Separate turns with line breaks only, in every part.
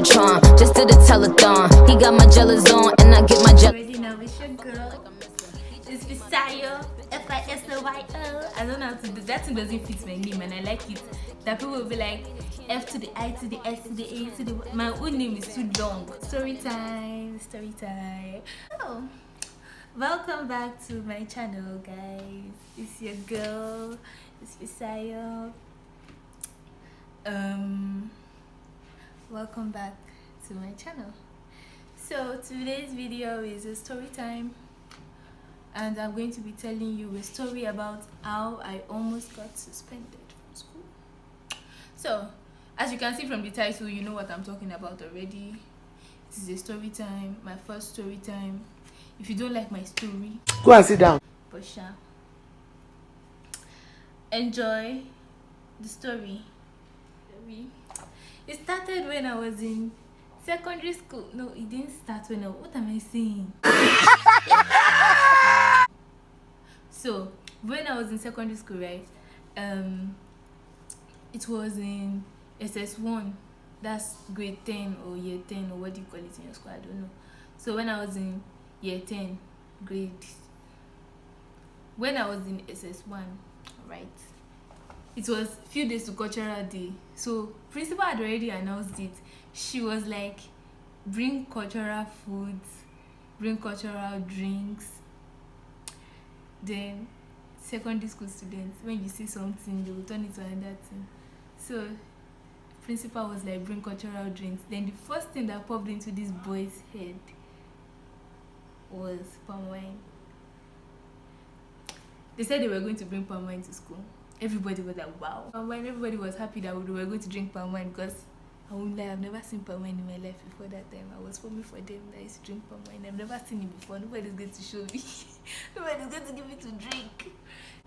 Patron. Just did a telethon. He got my jealous on, and I get my jealous.
Already know it's your girl. It's Fisayo, Fisayo. I don't know how to do that. Thing doesn't fit my name, and I like it. That people will be like F to the I to the S to the A to the. My own name is too long. Story time, story time. Oh, welcome back to my channel, guys. It's your girl. It's Fisayo. Welcome back to my channel. So today's video is a story time, and I'm going to be telling you a story about how I almost got suspended from school. So as you can see from the title, you know what I'm talking about already. This is a story time, my first story time. If you don't like my story,
go and sit down.
But enjoy the story. It started when I was in secondary school. No, it didn't start when what am I saying? So when I was in secondary school, right? It was in SS1. That's grade 10 or year 10, or what do you call it in your school? I don't know. So when I was in year 10 grade, when I was in SS1, right? It was a few days to cultural day. So principal had already announced it. She was like, bring cultural foods, bring cultural drinks. Then secondary school students, when you see something, they will turn it to another thing. So principal was like, bring cultural drinks. Then the first thing that popped into this boy's head was palm wine. They said they were going to bring palm wine to school. Everybody was like, wow. Palm wine, everybody was happy that we were going to drink palm wine, because I won't lie, I've never seen palm wine in my life before that time. I was foaming for them that I used to drink palm wine. I've never seen it before. Nobody's going to show me. Nobody's going to give me to drink.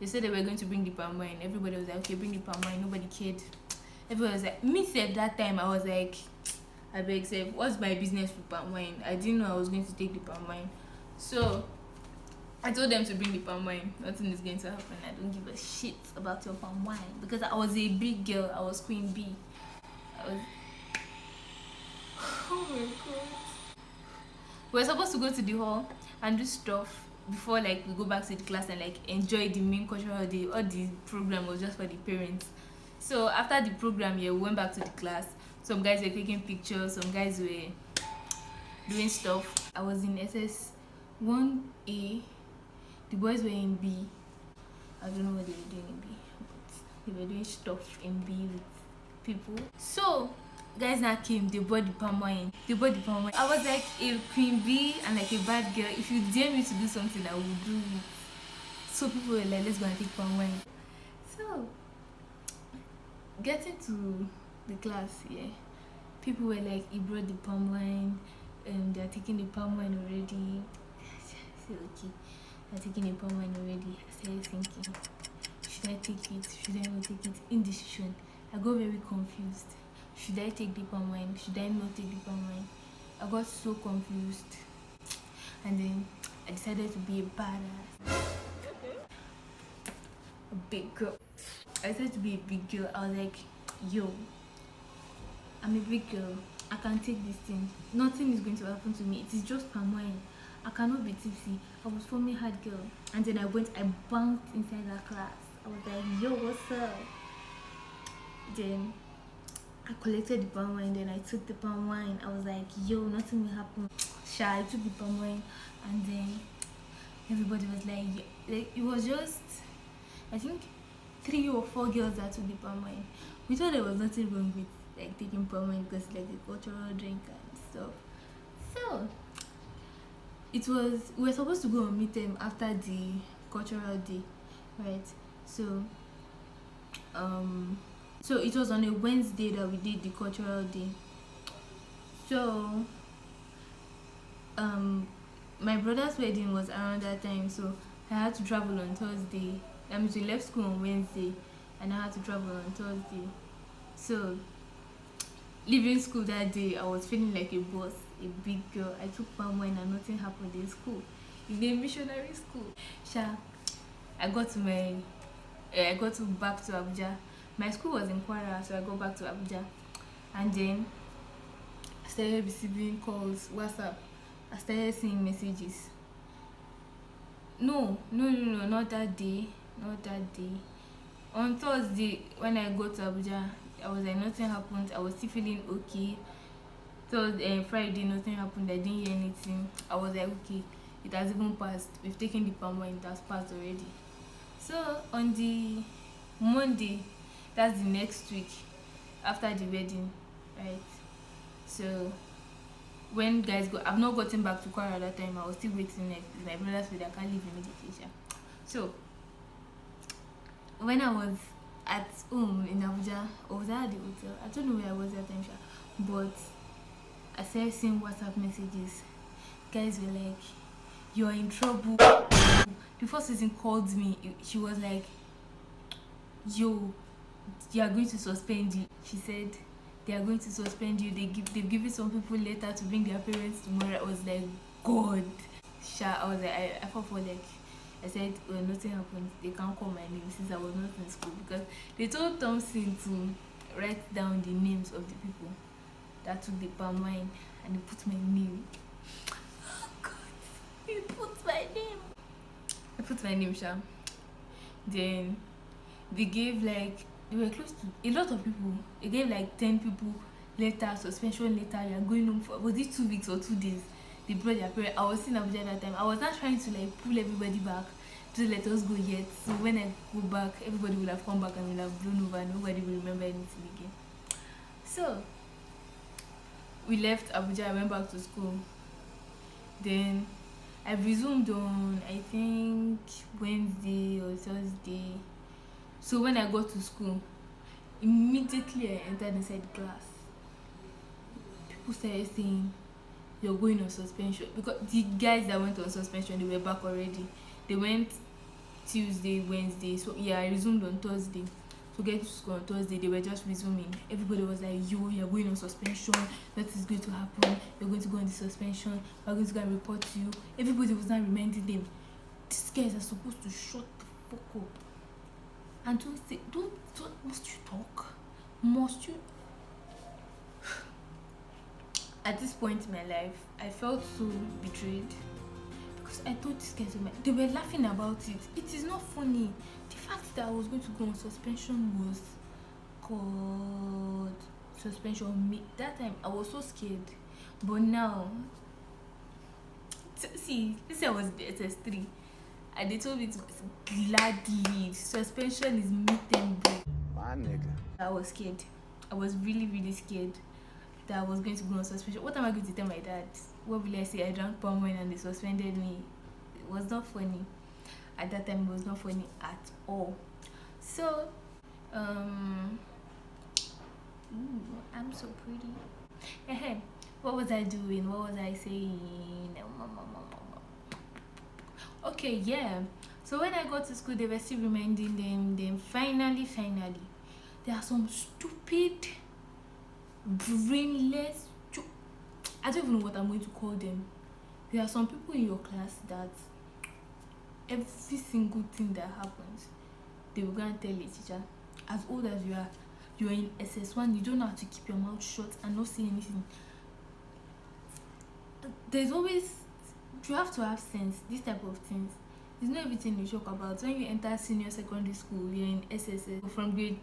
They said they were going to bring the palm wine. Everybody was like, okay, bring the palm wine. Nobody cared. Everybody was like, me said that time, I was like, I beg, say, what's my business with palm wine? I didn't know I was going to take the palm wine. So I told them to bring the palm wine. Nothing is going to happen. I don't give a shit about your palm wine, because I was a big girl. I was Queen Bee. Oh my god. We were supposed to go to the hall and do stuff before, like, we go back to the class and like enjoy the main cultural day. All the program was just for the parents. So after the program, yeah, we went back to the class. Some guys were taking pictures, some guys were doing stuff. I was in SS1A. The boys were in B. I don't know what they were doing in B, but they were doing stuff in B with people. So guys now came, they bought the palm wine. I was like a Queen Bee and like a bad girl. If you dare me to do something, I will do it. So people were like, let's go and take palm wine. So getting to the class, yeah, people were like, he brought the palm wine, and they're taking the palm wine already. I said, okay, they're taking the palm wine already. I started thinking, should I take it? Should I not take it? Indecision. I got very confused. Should I take the palm wine? Should I not take the palm wine? I got so confused. And then I decided to be a badass. A big girl. I decided to be a big girl. I was like, yo, I'm a big girl. I can take this thing. Nothing is going to happen to me. It is just palm wine. I cannot be tipsy. I was forming hard girl. And then I bounced inside that class. I was like, yo, what's up? Then I collected the palm wine, then I took the palm wine. I was like, yo, nothing will happen. I took the palm wine, and then everybody was like, it was just, I think 3 or 4 girls that took the palm wine. We thought there was nothing wrong with like taking palm wine, because like the cultural drink and stuff. So we were supposed to go and meet them after the cultural day, right? So it was on a Wednesday that we did the cultural day. So my brother's wedding was around that time, so I had to travel on Thursday. I mean, we left school on Wednesday and I had to travel on Thursday. So leaving school that day, I was feeling like a boss, a big girl. I took palm wine and nothing happened in school. In a missionary school. I got back to Abuja. My school was in Kwara, so I got back to Abuja. And then I started receiving calls, WhatsApp. I started seeing messages. No, not that day. Not that day. On Thursday, when I got to Abuja, I was like, nothing happened. I was still feeling okay. Thursday, Friday, nothing happened. I didn't hear anything. I was like, okay, it has even passed. We've taken the palm wine, it has passed already. So on the Monday, that's the next week after the wedding, right? So when guys go, I've not gotten back to Kwara at that time. I was still waiting. Like my brother said, I can't leave immediately. Yeah. So when I was at home in Abuja, or was I at the hotel? I don't know where I was at that time, but I started seeing WhatsApp messages. Guys were like, "You're in trouble." The first person called me. She was like, "Yo, they are going to suspend you." She said, "They are going to suspend you. They've given some people letter to bring their parents tomorrow." I was like, God. I was like, I felt for like, I said, well, nothing happened. They can't call my name since I was not in school, because they told Thompson to write down the names of the people that took the palm wine, and he put my name. Oh God, he put my name. I put my name, Sha. Then they gave like, they were close to a lot of people. They gave like 10 people letter, suspension letter. You're going home for, was it 2 weeks or 2 days? They brought their parents. I was in Abuja at that time. I was not trying to like pull everybody back to let us go yet. So when I go back, everybody will have come back and will have blown over, and nobody will remember anything again. So we left Abuja. I went back to school. Then I resumed on, I think, Wednesday or Thursday. So when I got to school, immediately I entered inside the class. People started saying, "You're going on suspension," because the guys that went on suspension, they were back already. They went Tuesday, Wednesday. So yeah, I resumed on Thursday. So get to school on Thursday, they were just resuming. Everybody was like, "Yo, you're going on suspension. That is going to happen. You're going to go on the suspension. We're going to go and report to you." Everybody was not reminding them, these guys are supposed to shut the fuck up and don't say, don't must you talk? Must you? At this point in my life, I felt so betrayed, because I thought these guys were, they were laughing about it. It is not funny. The fact that I was going to go on suspension was, God, suspension. Me that time I was so scared, but now, see, this year was the SS3, and they told me to gladly suspension is meet and break. My nigga. I was scared. I was really scared that I was going to go on suspension. What am I going to tell my dad? What will I say? I drank palm wine and they suspended me. It was not funny. At that time, it was not funny at all. So, ooh, I'm so pretty. What was I doing? What was I saying? Okay, yeah. So when I got to school, they were still reminding them. Then finally, there are some stupid, brainless, I don't even know what I'm going to call them. There are some people in your class that every single thing that happens, they will go and tell a teacher. As old as you are, you're in SS1, you don't know how to keep your mouth shut and not say anything. There's always, you have to have sense. This type of things, it's not everything you talk about. When you enter senior secondary school, you're in SSS from grade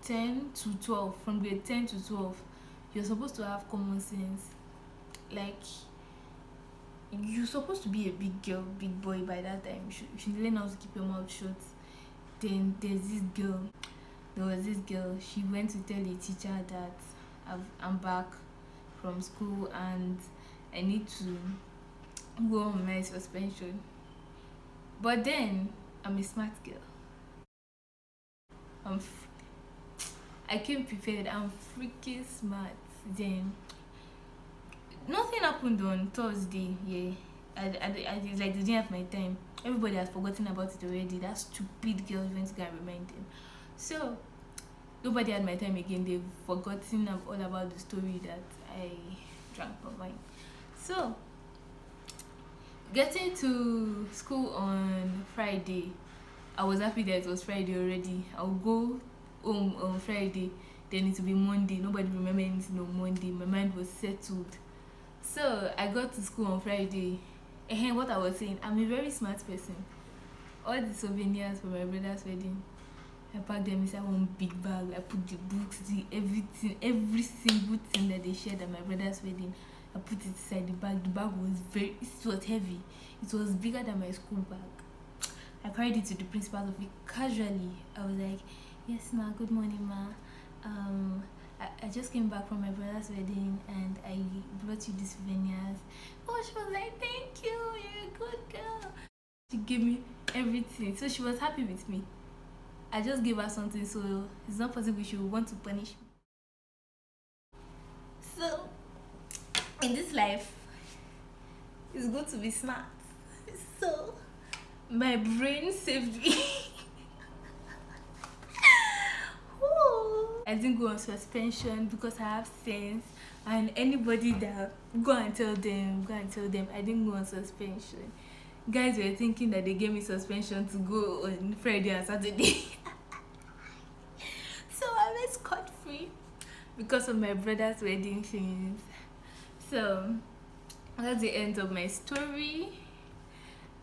10 to 12. From grade 10 to 12, you're supposed to have common sense. Like, you're supposed to be a big girl, big boy by that time. You should learn how to keep your mouth shut. Then there was this girl, she went to tell the teacher that I'm back from school and I need to go on my suspension. But then I'm a smart girl. I came prepared. I'm freaking smart. Then nothing happened on Thursday. Yeah, I like, they didn't have my time. Everybody has forgotten about it already. That stupid girl went to go and remind them. So nobody had my time again. They've forgotten all about the story that I drank palm wine. So getting to school on Friday, I was happy that it was Friday already. I'll go home on Friday. then it will be Monday. Nobody remember anything on Monday. My mind was settled. So I got to school on Friday. And what I was saying, I'm a very smart person. All the souvenirs for my brother's wedding, I packed them inside one big bag. I put the books, everything, every single thing that they shared at my brother's wedding. I put it inside the bag. The bag was it was heavy. It was bigger than my school bag. I carried it to the principal's office casually. I was like, "Yes, ma. Good morning, ma. I just came back from my brother's wedding and I brought you these souvenirs." Oh, she was like, "Thank you. You're a good girl." She gave me everything, so she was happy with me. I just gave her something, so it's not possible she would want to punish me. So, in this life, it's good to be smart. So, my brain saved me. I didn't go on suspension because I have sense, and anybody that go and tell them. I didn't go on suspension. Guys were thinking that they gave me suspension to go on Friday and Saturday. So I was scot-free because of my brother's wedding things. So that's the end of my story.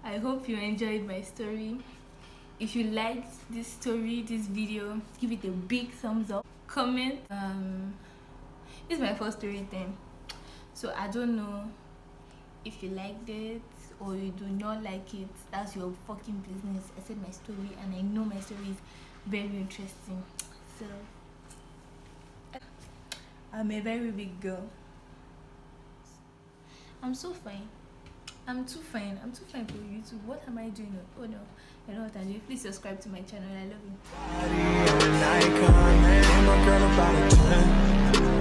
I hope you enjoyed my story. If you liked this story, this video, give it a big thumbs up. Comment. This is my first story time, so I don't know if you liked it or you do not like it. That's your fucking business. I said my story and I know my story is very interesting. So I'm a very big girl. I'm so fine. I'm too fine. I'm too fine for YouTube. What am I doing? Oh no, I know what I'm doing. Please subscribe to my channel. I love you.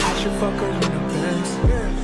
I should fuck her in the Benz.